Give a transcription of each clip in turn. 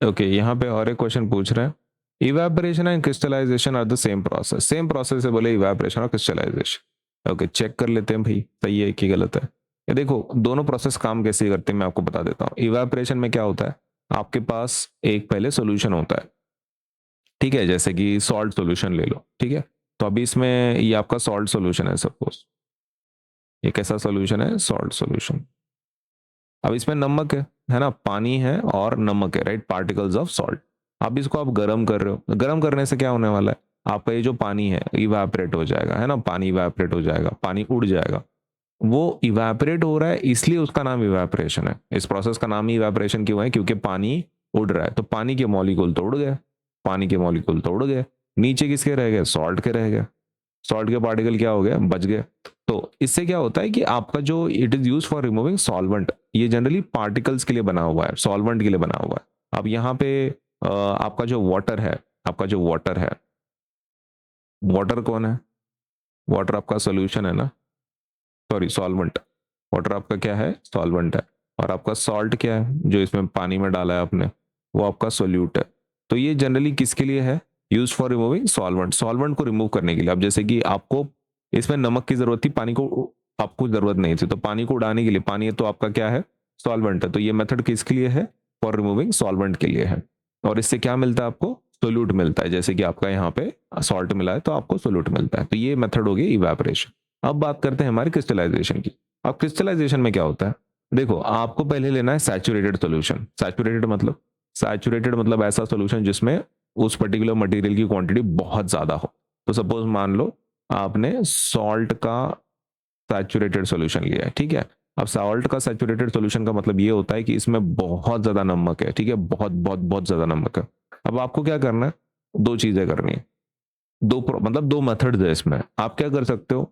Okay, यहाँ पे और एक क्वेश्चन पूछ रहे हैं, evaporation and crystallization are the same process है, बोले इवेपोरेशन और क्रिस्टलाइजेशन। ओके, चेक कर लेते हैं भाई सही है कि गलत है। ये देखो दोनों प्रोसेस काम कैसे करते हैं मैं आपको बता देता हूँ। इवेपोरेशन में क्या होता है, आपके पास एक पहले सोल्यूशन होता है, ठीक है, जैसे कि सॉल्ट सोल्यूशन ले लो, ठीक है। तो अभी इसमें ये आपका सॉल्ट सोल्यूशन है, सपोज ये कैसा सोल्यूशन है, सॉल्ट सोल्यूशन। अब इसमें नमक है ना, पानी है और नमक है, राइट, पार्टिकल्स ऑफ सॉल्ट। अब इसको आप गर्म कर रहे हो, गर्म करने से क्या होने वाला है, आपका ये जो पानी है इवेपोरेट हो जाएगा, है ना, पानी इवेपोरेट हो जाएगा, पानी उड़ जाएगा। वो इवेपोरेट हो रहा है इसलिए उसका नाम इवेपोरेशन है। इस प्रोसेस का नाम ही इवेपोरेशन क्यों है, क्योंकि पानी उड़ रहा है, तो पानी के मॉलिक्यूल तो उड़ गए, पानी के मॉलिक्यूल तो उड़ गए, नीचे किसके रह गए, सॉल्ट के रह गए, सॉल्ट के पार्टिकल क्या हो गए, बच गए। तो इससे क्या होता है कि आपका जो it is use for removing solvent, ये जनरली पार्टिकल्स के लिए बना हुआ है, सॉल्वेंट के लिए बना हुआ है। अब यहाँ पे आपका जो वाटर है, आपका जो वाटर है, वाटर कौन है, वाटर आपका सोल्यूशन है ना, सॉरी सॉल्वेंट, वाटर आपका क्या है, सॉल्वेंट है। और आपका सॉल्ट क्या है, जो इसमें पानी में डाला है आपने, वो आपका सोल्यूट है। तो ये जनरली किसके लिए है, use for removing solvent, solvent को रिमूव करने के लिए। अब जैसे कि आपको इसमें नमक की जरूरत थी, पानी को आपको जरूरत नहीं थी, तो पानी को उड़ाने के लिए, पानी है तो आपका क्या है, सॉल्वेंट है, तो ये मेथड किसके लिए है, फॉर रिमूविंग सॉल्वेंट के लिए है। और इससे क्या मिलता है आपको, सोल्यूट मिलता है, जैसे कि आपका यहाँ पे सॉल्ट मिला है तो आपको सोल्यूट मिलता है। तो ये मेथड हो गई इवेपोरेशन। अब बात करते हैं हमारे क्रिस्टलाइजेशन की। अब क्रिस्टलाइजेशन में क्या होता है, देखो आपको पहले लेना है सैचुरेटेड सोल्यूशन। सैचुरेटेड मतलब ऐसा सोल्यूशन जिसमें उस पर्टिकुलर मटेरियल की क्वांटिटी बहुत ज्यादा हो। तो सपोज मान लो आपने सॉल्ट का सैचुरेटेड सोल्यूशन लिया है, ठीक है। अब सॉल्ट का सैचुरेटेड सोल्यूशन का मतलब ये होता है कि इसमें बहुत ज्यादा नमक है, ठीक है, बहुत बहुत बहुत ज्यादा नमक है। अब आपको क्या करना है, दो चीजें करनी है, मतलब दो मेथड्स है इसमें। आप क्या कर सकते हो,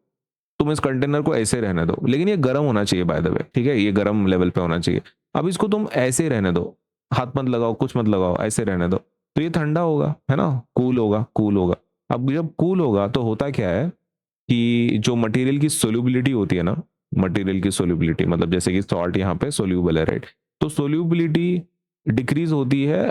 तुम इस कंटेनर को ऐसे रहने दो, लेकिन ये गर्म होना चाहिए बाय द वे, ठीक है, ये गर्म लेवल पे होना चाहिए। अब इसको तुम ऐसे रहने दो, हाथ मत लगाओ, कुछ मत लगाओ, ऐसे रहने दो, तो ये ठंडा होगा, है ना, कूल होगा, कूल होगा। अब जब कूल होगा तो होता क्या है कि जो मटेरियल की सोल्यूबिलिटी होती है ना, मटेरियल की सोल्यूबिलिटी मतलब जैसे कि सॉल्ट यहाँ पे सोल्यूबल है, राइट, तो सोल्यूबिलिटी डिक्रीज होती है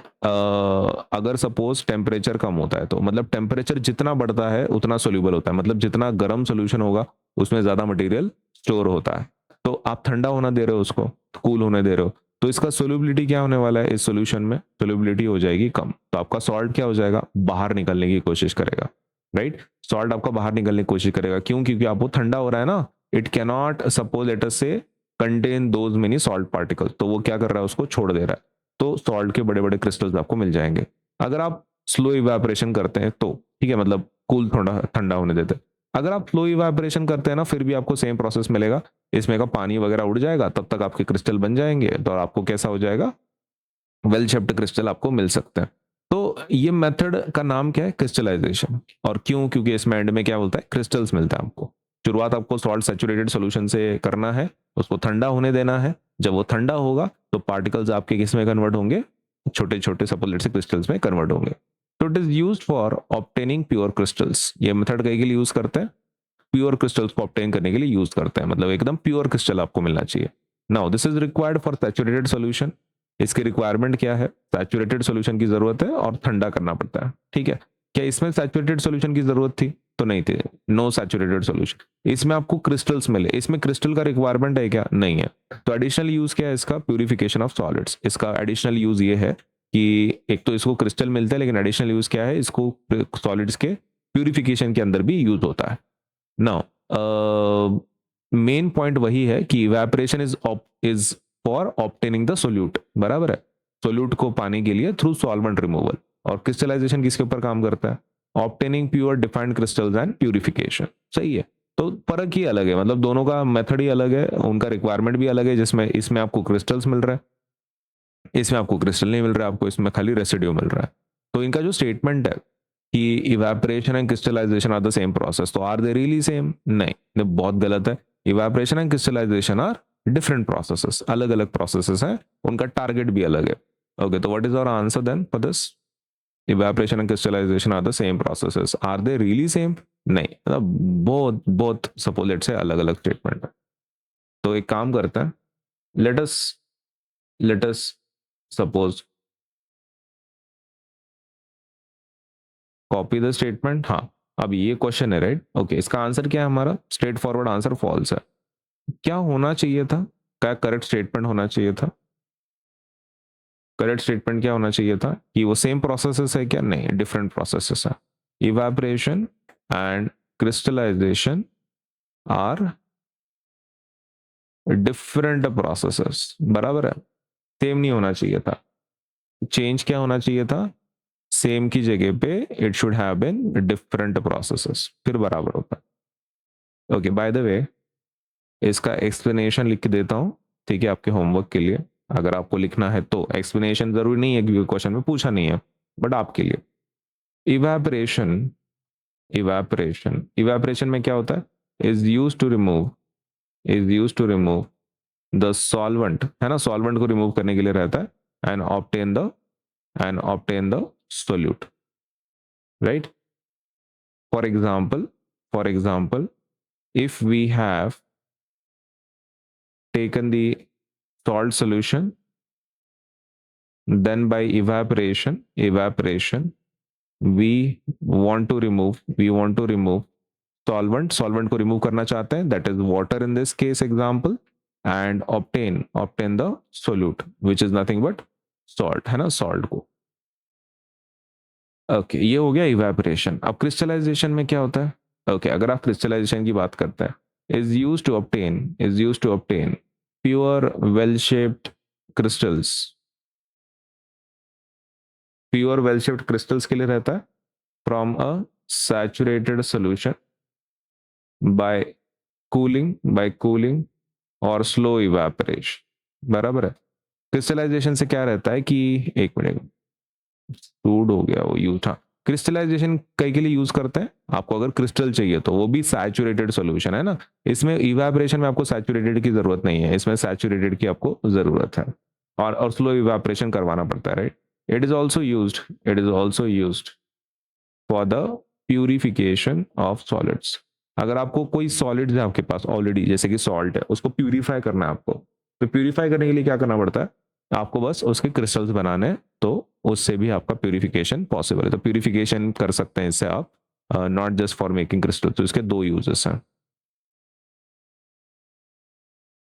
अगर सपोज टेम्परेचर कम होता है। तो मतलब टेम्परेचर जितना बढ़ता है उतना सोल्यूबल होता है, मतलब जितना गर्म सोल्यूशन होगा उसमें ज्यादा मटेरियल स्टोर होता है। तो आप ठंडा होना दे रहे हो उसको, कूल होने दे रहे हो, तो इसका सोल्यूबिलिटी क्या होने वाला है, इस सोल्यूशन में सोल्यूबिलिटी हो जाएगी कम, तो आपका सॉल्ट क्या हो जाएगा, बाहर निकलने की कोशिश करेगा, राइट। सॉल्ट आपका बाहर निकलने की कोशिश करेगा, क्यों, क्योंकि आप वो ठंडा हो रहा है ना, it cannot suppose let us say contain those many salt particles, तो वो क्या कर रहा है, उसको छोड़ दे रहा है, तो सॉल्ट के बड़े बड़े क्रिस्टल्स आपको मिल जाएंगे। अगर आप स्लो इवेपोरेशन करते हैं तो ठीक है, मतलब कूल थोड़ा ठंडा होने देते हैं। अगर आप स्लो इवेपोरेशन करते हैं ना, फिर भी आपको सेम प्रोसेस मिलेगा, इसमें का पानी वगैरह उड़ जाएगा, तब तक आपके क्रिस्टल बन जाएंगे, तो आपको कैसा हो जाएगा, वेल शेप्ड क्रिस्टल आपको मिल सकते हैं। तो ये मेथड का नाम क्या है, क्रिस्टलाइजेशन। और क्यों, क्योंकि इसमें एंड में क्या बोलता है, क्रिस्टल्स मिलता है आपको। शुरुआत आपको सॉल्ट सैचुरेटेड सॉल्यूशन से करना है, उसको ठंडा होने देना है, जब वो ठंडा होगा तो पार्टिकल्स आपके किस में कन्वर्ट होंगे, छोटे छोटे सपोलेट से क्रिस्टल्स में कन्वर्ट होंगे। तो it is use for obtaining pure crystals. ये मेथड कहीं के लिए यूज करते हैं, प्योर क्रिस्टल्स को ऑप्टेन करने के लिए यूज करते हैं, मतलब एकदम प्योर क्रिस्टल आपको मिलना चाहिए। Now this is required for saturated solution. इसकी रिक्वायरमेंट क्या है, सैचुरेटेड सॉल्यूशन की जरूरत है और ठंडा करना पड़ता है, ठीक है। क्या इसमें सैचुरेटेड सॉल्यूशन की जरूरत थी, तो नहीं थी, नो सैचुरेटेड सॉल्यूशन। इसमें आपको क्रिस्टल्स मिले, इसमें क्रिस्टल का रिक्वायरमेंट है क्या, नहीं है। तो एडिशनल यूज क्या है इसका, प्यूरिफिकेशन ऑफ सॉलिड्स। इसका एडिशनल यूज ये है कि एक तो इसको क्रिस्टल मिलता है, लेकिन एडिशनल यूज क्या है, इसको सॉलिड्स के प्यूरिफिकेशन के अंदर भी यूज होता है। नाउ मेन पॉइंट वही है कि evaporation is for obtaining the solute, बराबर है, सोल्यूट को पाने के लिए थ्रू सॉल्वेंट रिमूवल। और क्रिस्टलाइजेशन किसके ऊपर काम करता है, obtaining pure defined crystals and purification, सही है। तो फर्क ही अलग है, मतलब दोनों का मेथड ही अलग है, उनका रिक्वायरमेंट भी अलग है, जिसमें इसमें आपको क्रिस्टल्स मिल रहा है, इसमें आपको क्रिस्टल नहीं मिल रहा है, आपको इसमें खाली रेसिड्यू मिल रहा है। तो इनका जो स्टेटमेंट है कि evaporation and crystallization are the same process, तो आर दे रियली सेम, नहीं, ये बहुत गलत है। Evaporation and crystallization are different processes, अलग अलग प्रोसेसेस हैं, उनका टारगेट भी अलग है। ओके, तो what is our answer then for this, evaporation and crystallization are the same processes, are they really same, नहीं, मतलब बहुत बहुत सपोजिट से अलग अलग स्टेटमेंट है। तो एक काम करते हैं, let us suppose copy the statement, हाँ अब ये क्वेश्चन है राइट। ओके इसका आंसर क्या है हमारा, स्ट्रेट फॉरवर्ड आंसर फॉल्स है। क्या होना चाहिए था, क्या करेक्ट स्टेटमेंट होना चाहिए था, करेक्ट स्टेटमेंट क्या होना चाहिए था कि वो सेम प्रोसेसेस है क्या, नहीं डिफरेंट प्रोसेसेस है। Evaporation and crystallization are different processes, बराबर है, सेम नहीं होना चाहिए था। चेंज क्या होना चाहिए था, सेम की जगह पे it should have been different processes, फिर बराबर होता। ओके बाय द वे इसका एक्सप्लेनेशन लिख के देता हूँ, ठीक है आपके होमवर्क के लिए, अगर आपको लिखना है तो। एक्सप्लेनेशन जरूरी नहीं है क्योंकि क्वेश्चन में पूछा नहीं है, बट आपके लिए। इवेपोरेशन, इवेपोरेशन में क्या होता है, is use to remove, is use to remove the solvent, है ना, सॉल्वेंट को रिमूव करने के लिए रहता है, and obtain the solute, right. For example if we have taken the salt solution, then by evaporation we want to remove solvent को remove करना चाहते हैं, that is water in this case example, and obtain the solute which is nothing but salt, है ना, salt को। Okay ये हो गया इवेपोरेशन। अब क्रिस्टलाइजेशन में क्या होता है, ओके अगर आप क्रिस्टलाइजेशन की बात करते हैं, is used to obtain pure well shaped crystals, pure well shaped crystals के लिए रहता है from a saturated solution bye cooling और स्लो इवेपोरेशन, बराबर है। क्रिस्टलाइजेशन से क्या रहता है कि, एक मिनट टूड हो गया वो यू था, क्रिस्टलाइजेशन कई के लिए यूज करते हैं, आपको अगर क्रिस्टल चाहिए तो वो भी सैचुरेटेड सॉल्यूशन है ना, इसमें इवेपोरेशन में आपको सैचुरेटेड की जरूरत नहीं है, इसमें सैचुरेटेड की आपको जरूरत है, और स्लो इवेपोरेशन करवाना पड़ता है right. It is also used for the purification of solids. अगर आपको कोई सॉलिड्स है आपके पास ऑलरेडी, जैसे कि सॉल्ट है, उसको प्यूरिफाई करना है आपको, तो प्यूरिफाई करने के लिए क्या करना पड़ता है, आपको बस उसके क्रिस्टल्स बनाने हैं, तो उससे भी आपका प्यूरिफिकेशन पॉसिबल है। तो प्यूरिफिकेशन कर सकते हैं इससे आप, not just for making crystal. तो इसके दो यूजेस हैं।